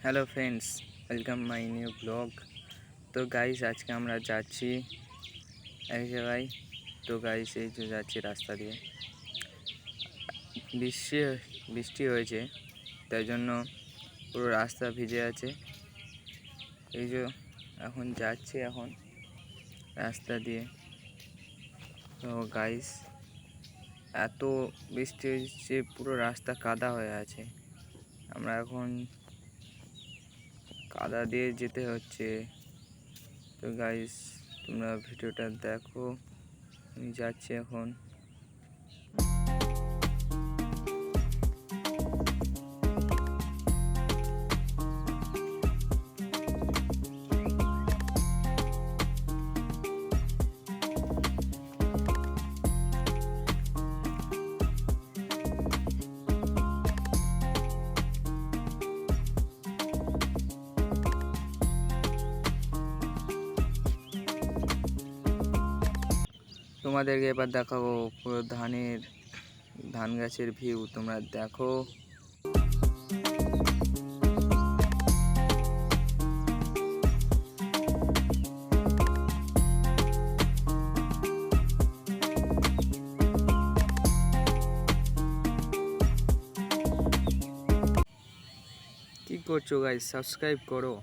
Hello friends, welcome my new blog. তো guys, আজকে আমরা যাচ্ছি এক জায়গায়। তো গাইস, এই যে যাচ্ছি রাস্তা দিয়ে, বৃষ্টি বৃষ্টি হয়েছে, তাই জন্য পুরো রাস্তা ভিজে আছে। এই যে এখন যাচ্ছি রাস্তা দিয়ে। তো গাইস, এত বৃষ্টি হয়েছে, পুরো রাস্তা কাদা হয়ে আছে। আমরা এখন কাদা দিয়ে যেতে হচ্ছে। তো গাইস, তোমরা ভিডিওটা দেখো। আমি যাচ্ছি এখন। তোমাদেরকে এবার দেখাবো পুরো ধান গাছের ভিউ। তোমরা দেখো। কি করছো গাইস? সাবস্ক্রাইব করো।